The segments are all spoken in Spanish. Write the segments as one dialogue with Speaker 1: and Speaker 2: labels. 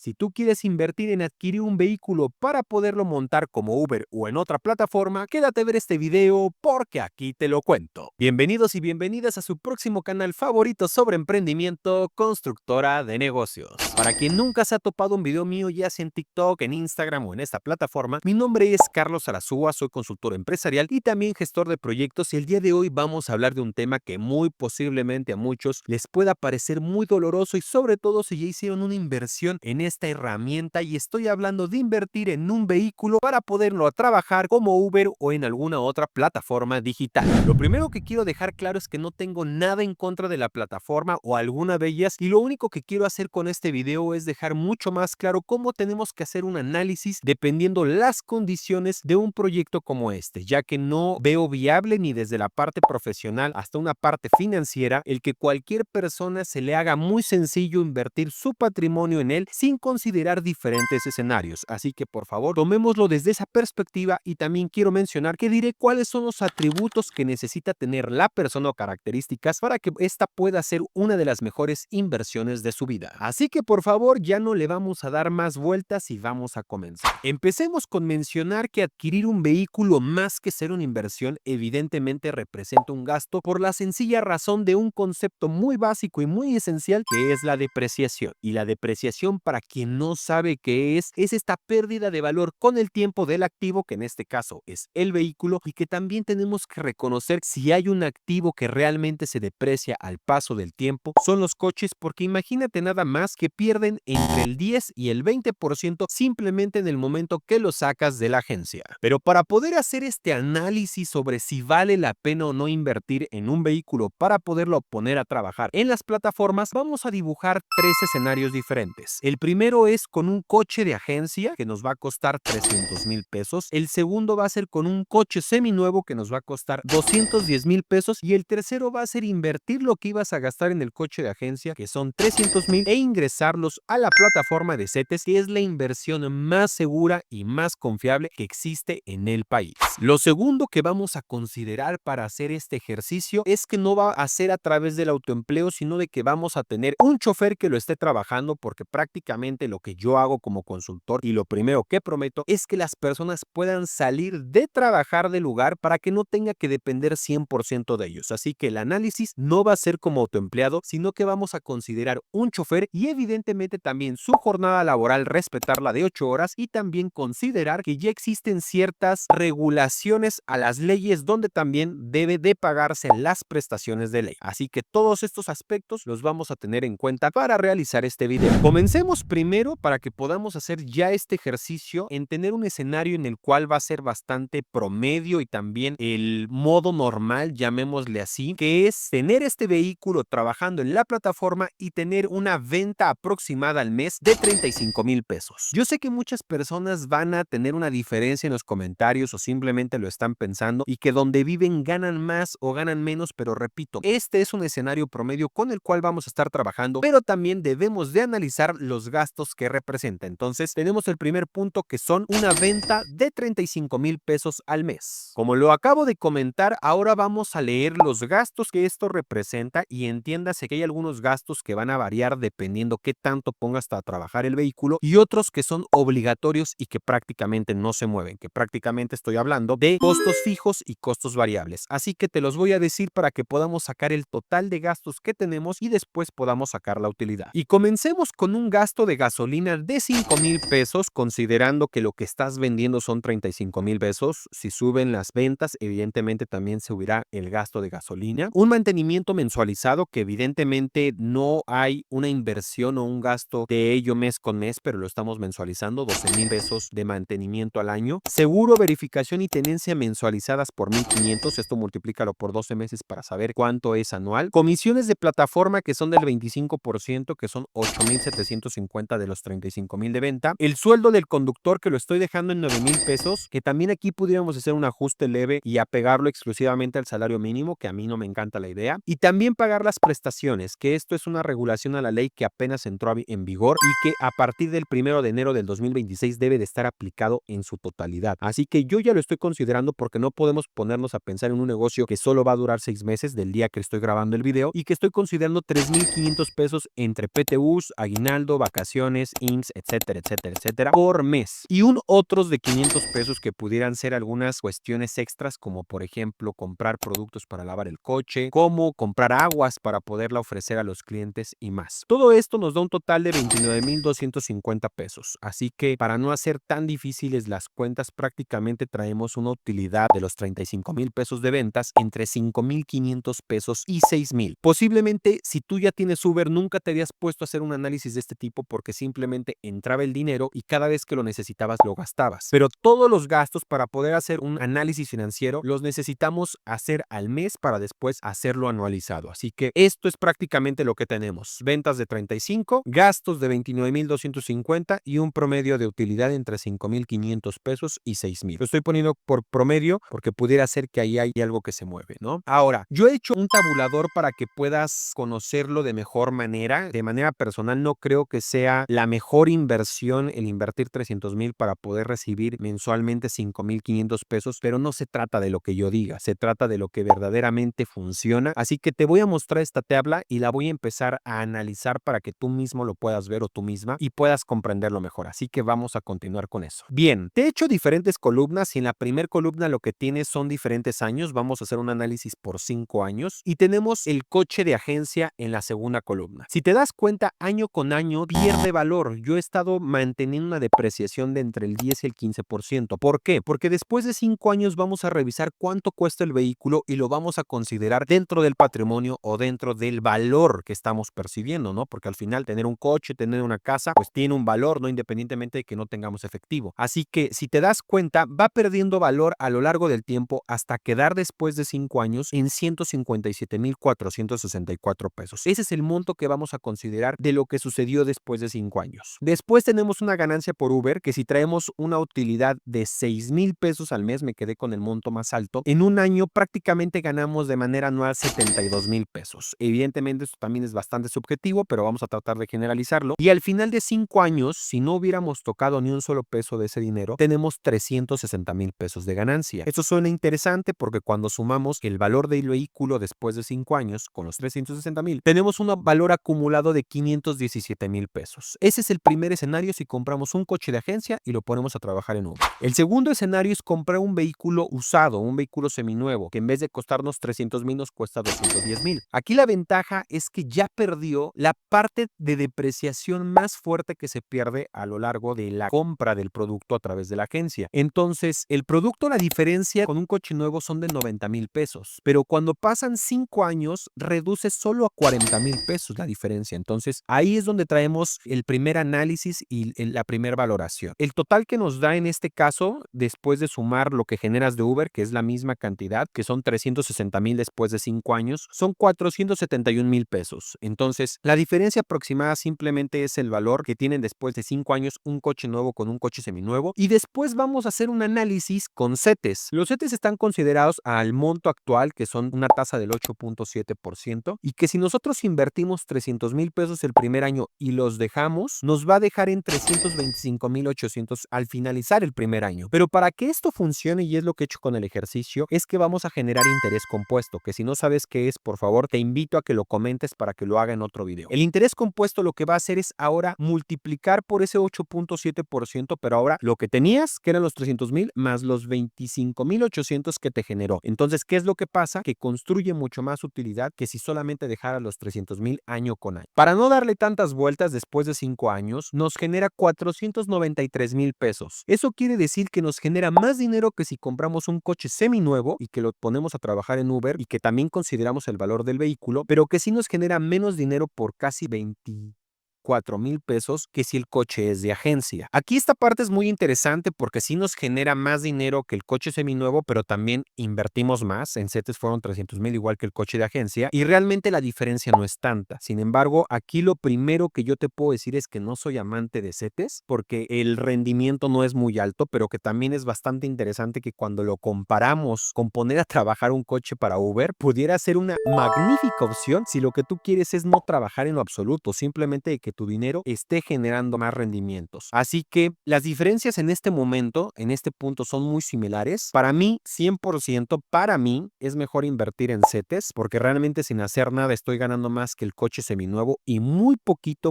Speaker 1: Si tú quieres invertir en adquirir un vehículo para poderlo montar como Uber o en otra plataforma, quédate a ver este video porque aquí te lo cuento. Bienvenidos y bienvenidas a su próximo canal favorito sobre emprendimiento, Constructora de Negocios. Para quien nunca se ha topado un video mío, ya sea en TikTok, en Instagram o en esta plataforma, mi nombre es Carlos Arazúa, soy consultor empresarial y también gestor de proyectos, y el día de hoy vamos a hablar de un tema que muy posiblemente a muchos les pueda parecer muy doloroso, y sobre todo si ya hicieron una inversión en esta herramienta, y estoy hablando de invertir en un vehículo para poderlo trabajar como Uber o en alguna otra plataforma digital. Lo primero que quiero dejar claro es que no tengo nada en contra de la plataforma o alguna de ellas, y lo único que quiero hacer con este video es dejar mucho más claro cómo tenemos que hacer un análisis dependiendo las condiciones de un proyecto como este, ya que no veo viable ni desde la parte profesional hasta una parte financiera el que cualquier persona se le haga muy sencillo invertir su patrimonio en él sin considerar diferentes escenarios. Así que por favor tomémoslo desde esa perspectiva, y también quiero mencionar que diré cuáles son los atributos que necesita tener la persona o características para que esta pueda ser una de las mejores inversiones de su vida. Así que por favor ya no le vamos a dar más vueltas y vamos a comenzar. Empecemos con mencionar que adquirir un vehículo, más que ser una inversión, evidentemente representa un gasto por la sencilla razón de un concepto muy básico y muy esencial, que es la depreciación. Y la depreciación, para quien no sabe qué es esta pérdida de valor con el tiempo del activo, que en este caso es el vehículo, y que también tenemos que reconocer si hay un activo que realmente se deprecia al paso del tiempo, son los coches, porque imagínate nada más que pierden entre el 10 y el 20% simplemente en el momento que lo sacas de la agencia. Pero para poder hacer este análisis sobre si vale la pena o no invertir en un vehículo para poderlo poner a trabajar en las plataformas, vamos a dibujar tres escenarios diferentes. El primero es con un coche de agencia que nos va a costar 300,000 pesos. El segundo va a ser con un coche seminuevo que nos va a costar 210,000 pesos. Y el tercero va a ser invertir lo que ibas a gastar en el coche de agencia, que son 300,000, e ingresarlos a la plataforma de CETES, que es la inversión más segura y más confiable que existe en el país. Lo segundo que vamos a considerar para hacer este ejercicio es que no va a ser a través del autoempleo, sino de que vamos a tener un chofer que lo esté trabajando, porque prácticamente lo que yo hago como consultor y lo primero que prometo es que las personas puedan salir de trabajar del lugar para que no tenga que depender 100% de ellos. Así que el análisis no va a ser como autoempleado, sino que vamos a considerar un chofer, y evidentemente también su jornada laboral respetarla de 8 horas, y también considerar que ya existen ciertas regulaciones a las leyes donde también debe de pagarse las prestaciones de ley. Así que todos estos aspectos los vamos a tener en cuenta para realizar este video. Comencemos primero, para que podamos hacer ya este ejercicio, en tener un escenario en el cual va a ser bastante promedio y también el modo normal, llamémosle así, que es tener este vehículo trabajando en la plataforma y tener una venta aproximada al mes de 35,000 pesos. Yo sé que muchas personas van a tener una diferencia en los comentarios o simplemente lo están pensando, y que donde viven ganan más o ganan menos, pero repito, este es un escenario promedio con el cual vamos a estar trabajando, pero también debemos de analizar los gastos que representa. Entonces tenemos el primer punto, que son una venta de 35,000 pesos al mes. Como lo acabo de comentar, ahora vamos a leer los gastos que esto representa, y entiéndase que hay algunos gastos que van a variar dependiendo qué tanto pongas a trabajar el vehículo, y otros que son obligatorios y que prácticamente no se mueven, que prácticamente estoy hablando de costos fijos y costos variables. Así que te los voy a decir para que podamos sacar el total de gastos que tenemos y después podamos sacar la utilidad. Y comencemos con un gasto de gasolina de 5,000 pesos, considerando que lo que estás vendiendo son 35,000 pesos. Si suben las ventas, evidentemente también subirá el gasto de gasolina. Un mantenimiento mensualizado, que evidentemente no hay una inversión o un gasto de ello mes con mes, pero lo estamos mensualizando, 12,000 pesos de mantenimiento al año. Seguro, verificación y tenencia mensualizadas por 1,500, esto multiplícalo por 12 meses para saber cuánto es anual. Comisiones de plataforma, que son del 25%, que son 8,750 de los 35,000 de venta. El sueldo del conductor, que lo estoy dejando en 9,000 pesos, que también aquí pudiéramos hacer un ajuste leve y apegarlo exclusivamente al salario mínimo, que a mí no me encanta la idea. Y también pagar las prestaciones, que esto es una regulación a la ley que apenas entró en vigor y que a partir del 1 de enero del 2026 debe de estar aplicado en su totalidad. Así que yo ya lo estoy considerando, porque no podemos ponernos a pensar en un negocio que solo va a durar 6 meses del día que estoy grabando el video, y que estoy considerando 3,500 pesos entre PTUs, aguinaldo, vacaciones prestaciones, IMSS, etcétera, etcétera, etcétera, por mes. Y un otros de 500 pesos que pudieran ser algunas cuestiones extras, como por ejemplo comprar productos para lavar el coche, como comprar aguas para poderla ofrecer a los clientes y más. Todo esto nos da un total de 29,250 pesos. Así que para no hacer tan difíciles las cuentas, prácticamente traemos una utilidad de los 35,000 pesos de ventas entre 5,500 pesos y 6,000. Posiblemente si tú ya tienes Uber nunca te habías puesto a hacer un análisis de este tipo porque simplemente entraba el dinero y cada vez que lo necesitabas lo gastabas. Pero todos los gastos para poder hacer un análisis financiero los necesitamos hacer al mes para después hacerlo anualizado. Así que esto es prácticamente lo que tenemos. Ventas de 35, gastos de 29,250 y un promedio de utilidad entre 5,500 pesos y 6,000. Lo estoy poniendo por promedio porque pudiera ser que ahí hay algo que se mueve, ¿no? Ahora, yo he hecho un tabulador para que puedas conocerlo de mejor manera. De manera personal, no creo que sea la mejor inversión el invertir 300,000 para poder recibir mensualmente 5,500 pesos, pero no se trata de lo que yo diga, se trata de lo que verdaderamente funciona. Así que te voy a mostrar esta tabla y la voy a empezar a analizar para que tú mismo lo puedas ver o tú misma y puedas comprenderlo mejor. Así que vamos a continuar con eso. Bien, te he hecho diferentes columnas y en la primera columna lo que tienes son diferentes años. Vamos a hacer un análisis por 5 años y tenemos el coche de agencia en la segunda columna. Si te das cuenta, año con año pierde valor. Yo he estado manteniendo una depreciación de entre el 10 y el 15%. ¿Por qué? Porque después de 5 años vamos a revisar cuánto cuesta el vehículo y lo vamos a considerar dentro del patrimonio o dentro del valor que estamos percibiendo, ¿no? Porque al final tener un coche, tener una casa, pues tiene un valor, ¿no? Independientemente de que no tengamos efectivo. Así que si te das cuenta, va perdiendo valor a lo largo del tiempo hasta quedar después de 5 años en 157,464 pesos. Ese es el monto que vamos a considerar de lo que sucedió después de 5 años. Después tenemos una ganancia por Uber, que si traemos una utilidad de 6,000 pesos al mes, me quedé con el monto más alto, en un año prácticamente ganamos de manera anual 72,000 pesos. Evidentemente esto también es bastante subjetivo, pero vamos a tratar de generalizarlo. Y al final de 5 años, si no hubiéramos tocado ni un solo peso de ese dinero, tenemos 360,000 pesos de ganancia. Esto suena interesante porque cuando sumamos el valor del vehículo después de 5 años con los 360,000, tenemos un valor acumulado de 517,000 pesos. Ese es el primer escenario si compramos un coche de agencia y lo ponemos a trabajar en Uber. El segundo escenario es comprar un vehículo usado, un vehículo seminuevo, que en vez de costarnos 300,000 nos cuesta 210,000. Aquí la ventaja es que ya perdió la parte de depreciación más fuerte que se pierde a lo largo de la compra del producto a través de la agencia. Entonces, el producto, la diferencia con un coche nuevo son de 90,000 pesos, pero cuando pasan 5 años, reduce solo a 40,000 pesos la diferencia. Entonces, ahí es donde traemos el primer análisis y la primera valoración. El total que nos da en este caso, después de sumar lo que generas de Uber, que es la misma cantidad, que son 360,000 después de 5 años, son 471,000 pesos. Entonces, la diferencia aproximada simplemente es el valor que tienen después de 5 años un coche nuevo con un coche seminuevo. Y después vamos a hacer un análisis con CETES. Los CETES están considerados al monto actual, que son una tasa del 8.7%, y que si nosotros invertimos 300,000 pesos el primer año y los dejamos, nos va a dejar en 325,800 al finalizar el primer año. Pero para que esto funcione, y es lo que he hecho con el ejercicio, es que vamos a generar interés compuesto, que si no sabes qué es, por favor, te invito a que lo comentes para que lo haga en otro video. El interés compuesto lo que va a hacer es ahora multiplicar por ese 8.7%, pero ahora lo que tenías, que eran los 300,000, más los 25,800 que te generó. Entonces, ¿qué es lo que pasa? Que construye mucho más utilidad que si solamente dejara los 300,000 año con año. Para no darle tantas vueltas, después de 5 años, nos genera 493,000 pesos. Eso quiere decir que nos genera más dinero que si compramos un coche seminuevo y que lo ponemos a trabajar en Uber y que también consideramos el valor del vehículo, pero que sí nos genera menos dinero por casi 24,000 pesos que si el coche es de agencia. Aquí esta parte es muy interesante porque sí nos genera más dinero que el coche seminuevo, pero también invertimos más. En CETES fueron 300,000 igual que el coche de agencia y realmente la diferencia no es tanta. Sin embargo, aquí lo primero que yo te puedo decir es que no soy amante de CETES porque el rendimiento no es muy alto, pero que también es bastante interesante que cuando lo comparamos con poner a trabajar un coche para Uber, pudiera ser una magnífica opción si lo que tú quieres es no trabajar en lo absoluto, simplemente que tu dinero esté generando más rendimientos. Así que las diferencias en este momento, en este punto, son muy similares. Para mí, 100%, para mí es mejor invertir en CETES porque realmente sin hacer nada estoy ganando más que el coche seminuevo y muy poquito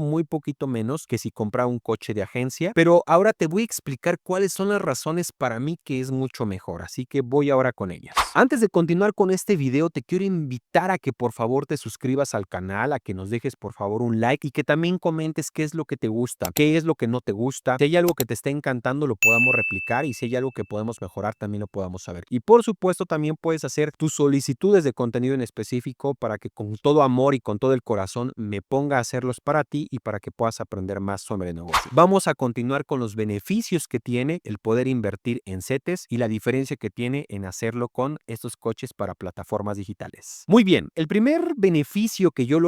Speaker 1: menos que si comprara un coche de agencia. Pero ahora te voy a explicar cuáles son las razones para mí que es mucho mejor. Así que voy ahora con ellas. Antes de continuar con este video, te quiero invitar a que por favor te suscribas al canal, a que nos dejes por favor un like y que también comentes qué es lo que te gusta, qué es lo que no te gusta. Si hay algo que te esté encantando, lo podamos replicar y si hay algo que podemos mejorar, también lo podamos saber. Y por supuesto, también puedes hacer tus solicitudes de contenido en específico para que con todo amor y con todo el corazón me ponga a hacerlos para ti y para que puedas aprender más sobre negocio. Vamos a continuar con los beneficios que tiene el poder invertir en CETES y la diferencia que tiene en hacerlo con estos coches para plataformas digitales. Muy bien, el primer beneficio que yo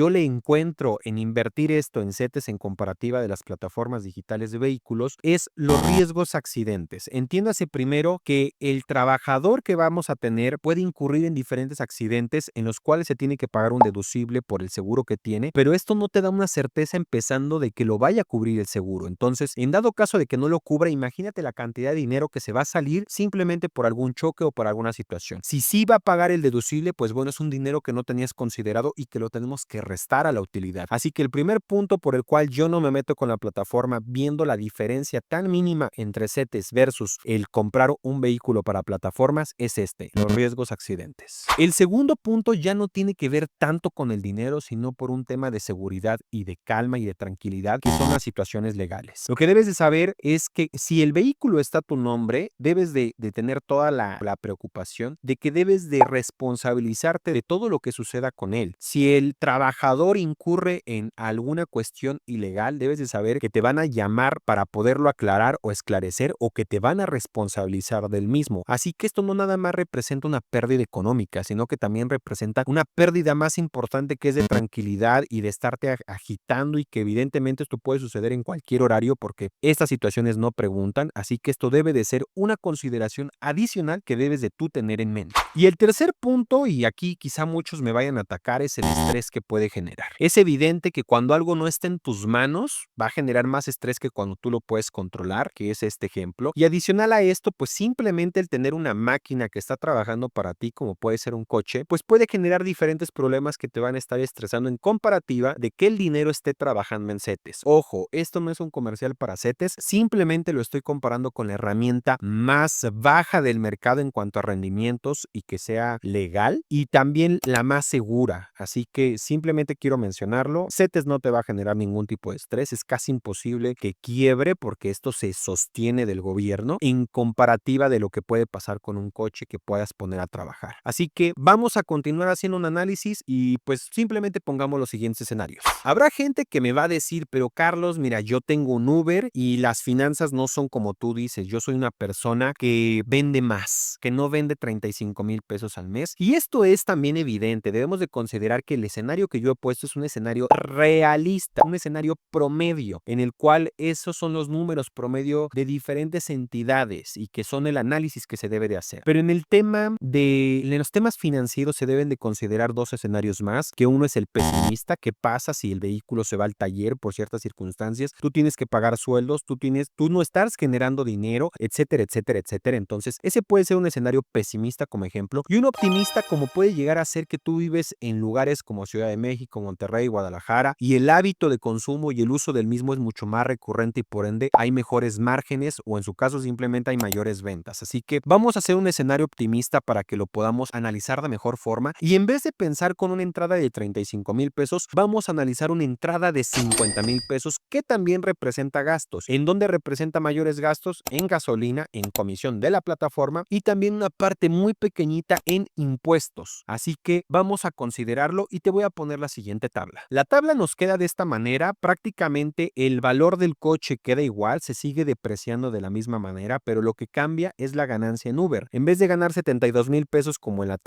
Speaker 1: le encuentro en invertir esto en CETES en comparativa de las plataformas digitales de vehículos es los riesgos accidentes. Entiéndase primero que el trabajador que vamos a tener puede incurrir en diferentes accidentes en los cuales se tiene que pagar un deducible por el seguro que tiene, pero esto no te da una certeza empezando de que lo vaya a cubrir el seguro. Entonces, en dado caso de que no lo cubra, imagínate la cantidad de dinero que se va a salir simplemente por algún choque o por alguna situación. Si sí va a pagar el deducible, pues bueno, es un dinero que no tenías considerado y que lo tenemos que restar a la utilidad. Así que el primer punto por el cual yo no me meto con la plataforma viendo la diferencia tan mínima entre CETES versus el comprar un vehículo para plataformas es los riesgos accidentes. El segundo punto ya no tiene que ver tanto con el dinero, sino por un tema de seguridad y de calma y de tranquilidad, que son las situaciones legales. Lo que debes de saber es que si el vehículo está a tu nombre, debes de tener toda la preocupación de que debes de responsabilizarte de todo lo que suceda con él. Si el trabajador incurre en alguna cuestión ilegal, debes de saber que te van a llamar para poderlo aclarar o esclarecer o que te van a responsabilizar del mismo. Así que esto no nada más representa una pérdida económica, sino que también representa una pérdida más importante que es de tranquilidad y de estarte agitando y que evidentemente esto puede suceder en cualquier horario porque estas situaciones no preguntan, así que esto debe de ser una consideración adicional que debes de tú tener en mente. Y el tercer punto, y aquí quizá muchos me vayan a atacar, es el estrés que puede generar. Es evidente que cuando algo no está en tus manos, va a generar más estrés que cuando tú lo puedes controlar, que es este ejemplo. Y adicional a esto, pues simplemente el tener una máquina que está trabajando para ti, como puede ser un coche, pues puede generar diferentes problemas que te van a estar estresando en comparativa de que el dinero esté trabajando en CETES. Ojo, esto no es un comercial para CETES, simplemente lo estoy comparando con la herramienta más baja del mercado en cuanto a rendimientos y que sea legal y también la más segura. Así que simplemente quiero mencionarlo. CETES no te va a generar ningún tipo de estrés. Es casi imposible que quiebre porque esto se sostiene del gobierno en comparativa de lo que puede pasar con un coche que puedas poner a trabajar. Así que vamos a continuar haciendo un análisis y pues simplemente pongamos los siguientes escenarios. Habrá gente que me va a decir, pero Carlos, mira, yo tengo un Uber y las finanzas no son como tú dices. Yo soy una persona que vende más, que no vende 35,000 pesos al mes. Y esto es también evidente. Debemos de considerar que el escenario que yo he puesto es un escenario realista, un escenario promedio, en el cual esos son los números promedio de diferentes entidades y que son el análisis que se debe de hacer. Pero en los temas financieros se deben de considerar dos escenarios más, que uno es el pesimista. ¿Qué pasa si el vehículo se va al taller por ciertas circunstancias? Tú tienes que pagar sueldos, tú no estás generando dinero, etcétera, etcétera, etcétera. Entonces, ese puede ser un escenario pesimista como ejemplo, y un optimista como puede llegar a ser que tú vives en lugares como Ciudad de México, Monterrey, Guadalajara, y el hábito de consumo y el uso del mismo es mucho más recurrente y por ende hay mejores márgenes o en su caso simplemente hay mayores ventas. Así que vamos a hacer un escenario optimista para que lo podamos analizar de mejor forma y en vez de pensar con una entrada de 35,000 pesos, vamos a analizar una entrada de 50,000 pesos que también representa gastos. ¿En dónde representa mayores gastos? En gasolina, en comisión de la plataforma y también una parte muy pequeñita en impuestos. Así que vamos a considerarlo y te voy a poner la siguiente tabla. La tabla nos queda de esta manera. Prácticamente el valor del coche queda igual, se sigue depreciando de la misma manera, pero lo que cambia es la ganancia en Uber. En vez de ganar 72,000 pesos como en la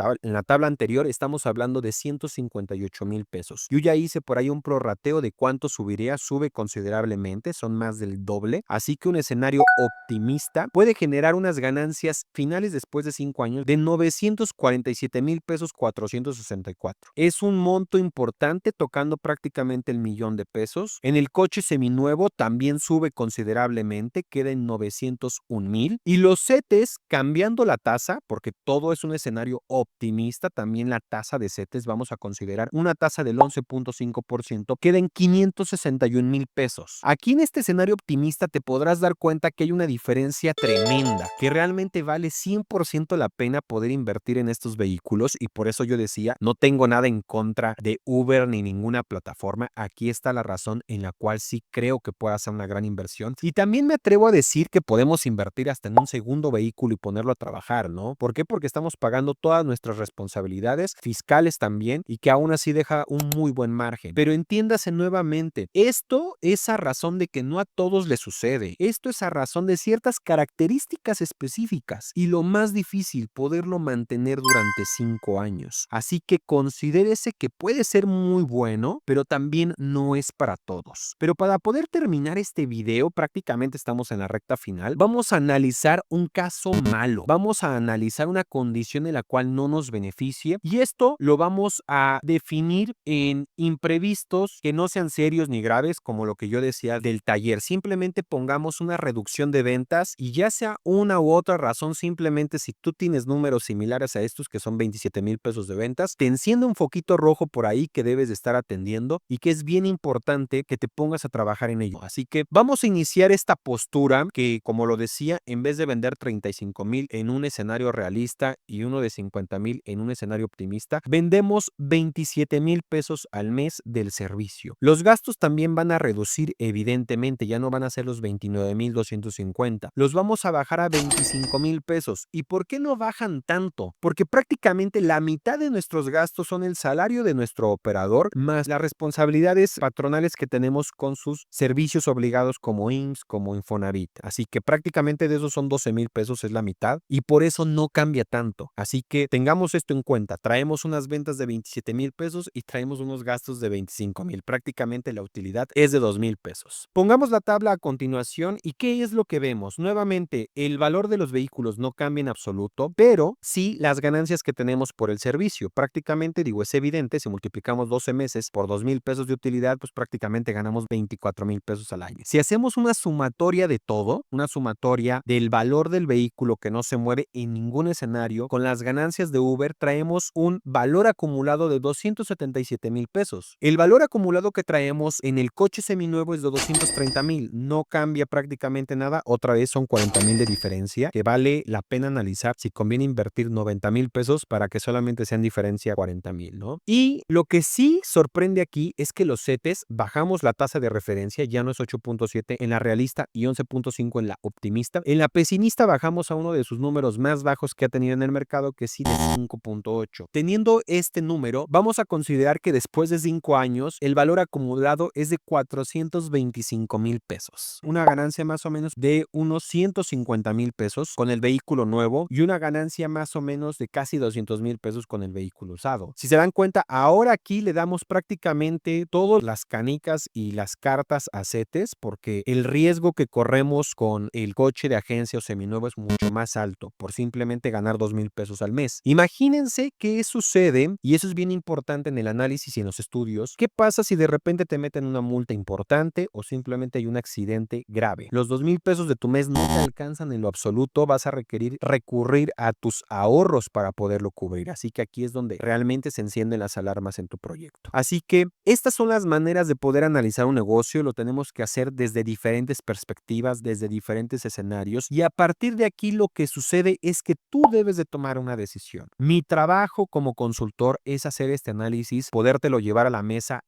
Speaker 1: tabla anterior, estamos hablando de 158,000 pesos. Yo ya hice por ahí un prorrateo de cuánto subiría, sube considerablemente, son más del doble. Así que un escenario optimista puede generar unas ganancias finales después de 5 años de 947,000 pesos 464. Es un monto importante tocando prácticamente el millón de pesos. En el coche seminuevo también sube considerablemente, queda en 901,000. Y los CETES, cambiando la tasa, porque todo es un escenario optimista, también la tasa de CETES vamos a considerar una tasa del 11.5%, queda en 561,000 pesos. Aquí en este escenario optimista te podrás dar cuenta que hay una diferencia tremenda, que realmente vale 100% la pena poder invertir en estos vehículos, y por eso yo decía, no tengo nada en contra de Uber ni ninguna plataforma. Aquí está la razón en la cual sí creo que pueda ser una gran inversión. Y también me atrevo a decir que podemos invertir hasta en un segundo vehículo y ponerlo a trabajar, ¿no? ¿Por qué? Porque estamos pagando todas nuestras responsabilidades fiscales también, y que aún así deja un muy buen margen. Pero entiéndase nuevamente, esto es a razón de que no a todos les sucede. Esto es a razón de ciertas características específicas, y lo más difícil, poderlo mantener durante 5 años. Así que considérese que puede ser muy bueno, pero también no es para todos. Pero para poder terminar este video, prácticamente estamos en la recta final, vamos a analizar un caso malo. Vamos a analizar una condición en la cual no nos beneficie, y esto lo vamos a definir en imprevistos que no sean serios ni graves, como lo que yo decía del taller. Simplemente pongamos una reducción de ventas, y ya sea una u otra razón, simplemente si tú tienes números similares a estos, que son 27,000 pesos de ventas, te enciende un foquito rojo por ahí que debes de estar atendiendo, y que es bien importante que te pongas a trabajar en ello. Así que vamos a iniciar esta postura que, como lo decía, en vez de vender 35,000 en un escenario realista y uno de 50,000 en un escenario optimista, vendemos 27,000 pesos al mes del servicio. Los gastos también van a reducir, evidentemente, ya no van a ser los 29,250. Los vamos a bajar a 25,000 pesos. ¿Y por qué no bajan tanto? Porque prácticamente la mitad de nuestros gastos son el salario de nuestro operador, más las responsabilidades patronales que tenemos con sus servicios obligados como IMSS, como Infonavit. Así que prácticamente de esos son 12,000 pesos, es la mitad, y por eso no cambia tanto. Así que tengamos esto en cuenta. Traemos unas ventas de 27,000 pesos y traemos unos gastos de 25,000. Prácticamente la utilidad es de 2,000 pesos. Pongamos la tabla a continuación, y ¿qué es lo que vemos? Nuevamente, el valor de los vehículos no cambia en absoluto, pero sí las ganancias que tenemos por el servicio. Prácticamente, digo, es evidente, si multiplicamos 12 meses por 2,000 pesos de utilidad, pues prácticamente ganamos 24,000 pesos al año. Si hacemos una sumatoria de todo, una sumatoria del valor del vehículo que no se mueve en ningún escenario, con las ganancias de Uber, traemos un valor acumulado de 277,000 pesos. El valor acumulado que traemos en el coche seminuevo es de 230,000. No cambia prácticamente nada. Otra vez son 40,000 de diferencia, que vale la pena analizar si conviene invertir 90,000 pesos para que solamente sean diferencia 40,000, ¿no? Y lo que sí sorprende aquí es que los CETES, bajamos la tasa de referencia, ya no es 8.7 en la realista y 11.5 en la optimista. En la pesimista bajamos a uno de sus números más bajos que ha tenido en el mercado, que sí, de 5.8. Teniendo este número, vamos a considerar que después de 5 años, el valor acumulado es de 425,000 pesos. Una ganancia más o menos de unos 150,000 pesos con el vehículo nuevo, y una ganancia más o menos de casi 200,000 pesos con el vehículo usado. Si se dan cuenta, ahora aquí le damos prácticamente todas las canicas y las cartas a CETES, porque el riesgo que corremos con el coche de agencia o seminuevo es mucho más alto por simplemente ganar 2,000 pesos al mes. Imagínense qué sucede, y eso es bien importante en el análisis y en los estudios. ¿Qué pasa si de repente te meten una multa importante o simplemente hay un accidente grave? Los 2,000 pesos de tu mes no te alcanzan en lo absoluto, vas a requerir recurrir a tus ahorros para poderlo cubrir. Así que aquí es donde realmente se encienden las alarmas en tu proyecto. Así que estas son las maneras de poder analizar un negocio. Lo tenemos que hacer desde diferentes perspectivas, desde diferentes escenarios, y a partir de aquí lo que sucede es que tú debes de tomar una decisión. Mi trabajo como consultor es hacer este análisis, podértelo llevar a la mesa,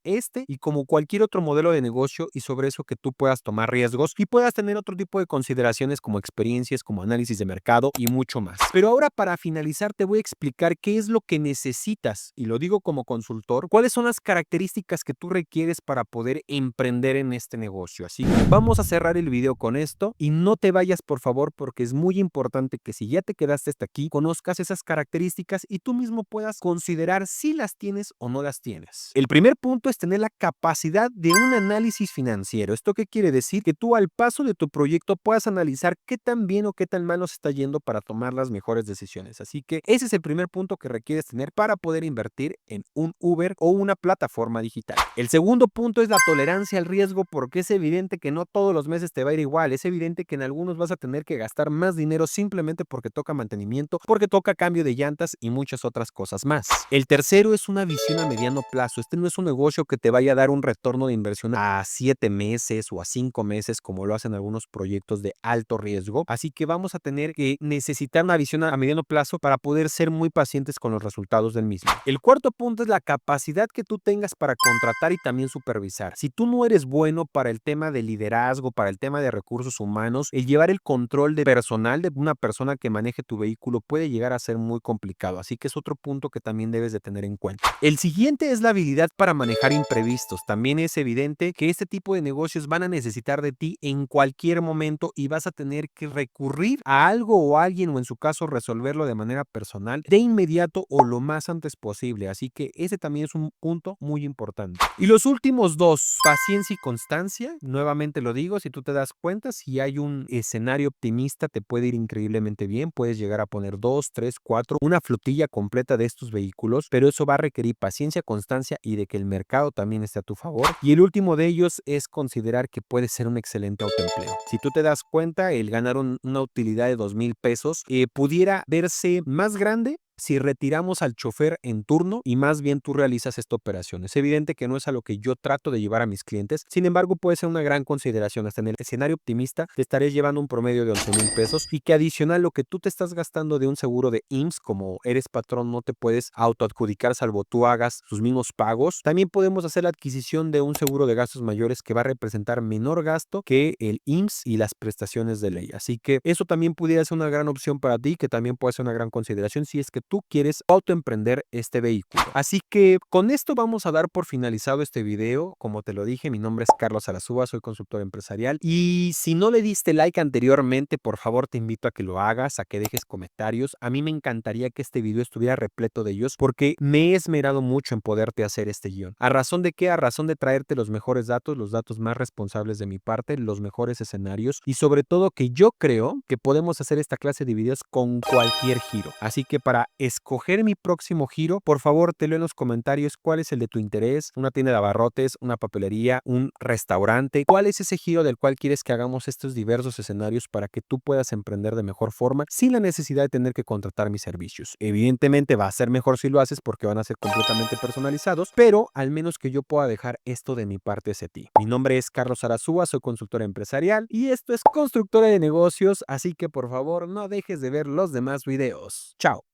Speaker 1: y como cualquier otro modelo de negocio, y sobre eso que tú puedas tomar riesgos y puedas tener otro tipo de consideraciones como experiencias, como análisis de mercado y mucho más. Pero ahora, para finalizar, te voy a explicar qué es lo que necesitas, y lo digo como consultor, cuáles son las características que tú requieres para poder emprender en este negocio. Así que vamos a cerrar el video con esto, y no te vayas, por favor, porque es muy importante que si ya te quedaste hasta aquí, conozcas esas características y tú mismo puedas considerar si las tienes o no las tienes. El primer punto es tener la capacidad de un análisis financiero. ¿Esto qué quiere decir? Que tú, al paso de tu proyecto, puedas analizar qué tan bien o qué tan mal nos está yendo para tomar las mejores decisiones. Así que ese es el primer punto que requieres tener para poder invertir en un Uber o una plataforma digital. El segundo punto es la tolerancia al riesgo, porque es evidente que no todos los meses te va a ir igual, es evidente que en algunos vas a tener que gastar más dinero simplemente porque toca mantenimiento, porque toca cambio de llantas y muchas otras cosas más. El tercero es una visión a mediano plazo. Este no es un negocio que te vaya a dar un retorno de inversión a 7 meses o a 5 meses como lo hacen algunos proyectos de alto riesgo, así que vamos a tener que necesitar una visión a mediano plazo para poder ser muy pacientes con los resultados del mismo. El cuarto punto es la capacidad que tú tengas para contratar y también supervisar. Si tú no eres bueno para el tema de liderazgo, para el tema de recursos humanos, el llevar el control de personal de una persona que maneje tu vehículo puede llegar a ser muy complicado, así que es otro punto que también debes de tener en cuenta. El siguiente es la habilidad para manejar imprevistos. También es evidente que este tipo de negocios van a necesitar de ti en cualquier momento y vas a tener que recurrir a algo o a alguien, o en su caso resolverlo de manera personal de inmediato o lo más antes posible, así que ese también es un punto muy importante. Y los últimos dos, paciencia y constancia. Nuevamente lo digo, si tú te das cuenta, si hay un escenario optimista te puede ir increíblemente bien, puedes llegar a poner 2, 3, 4, una flotilla completa de estos vehículos, pero eso va a requerir paciencia, constancia y de que el mercado también esté a tu favor. Y el último de ellos es considerar que puede ser un excelente autoempleo. Si tú te das cuenta, el ganar una utilidad de 2,000 pesos pudiera verse más grande si retiramos al chofer en turno y más bien tú realizas esta operación. Es evidente que no es a lo que yo trato de llevar a mis clientes, sin embargo puede ser una gran consideración. Hasta en el escenario optimista te estarías llevando un promedio de 11,000 pesos y que adicional lo que tú te estás gastando de un seguro de IMSS, como eres patrón no te puedes autoadjudicar salvo tú hagas sus mismos pagos. También podemos hacer la adquisición de un seguro de gastos mayores que va a representar menor gasto que el IMSS y las prestaciones de ley. Así que eso también pudiera ser una gran opción para ti, que también puede ser una gran consideración si es que tú quieres autoemprender este vehículo. Así que con esto vamos a dar por finalizado este video. Como te lo dije, mi nombre es Carlos Arazúa, soy consultor empresarial y si no le diste like anteriormente, por favor te invito a que lo hagas, a que dejes comentarios. A mí me encantaría que este video estuviera repleto de ellos porque me he esmerado mucho en poderte hacer este guión. ¿A razón de qué? A razón de traerte los mejores datos, los datos más responsables de mi parte, los mejores escenarios y sobre todo que yo creo que podemos hacer esta clase de videos con cualquier giro. Así que para escoger mi próximo giro, por favor te leo en los comentarios cuál es el de tu interés, una tienda de abarrotes, una papelería, un restaurante, cuál es ese giro del cual quieres que hagamos estos diversos escenarios para que tú puedas emprender de mejor forma sin la necesidad de tener que contratar mis servicios. Evidentemente va a ser mejor si lo haces porque van a ser completamente personalizados, pero al menos que yo pueda dejar esto de mi parte hacia ti. Mi nombre es Carlos Arazúa, soy consultor empresarial y esto es Constructora de Negocios, así que por favor no dejes de ver los demás videos. Chao.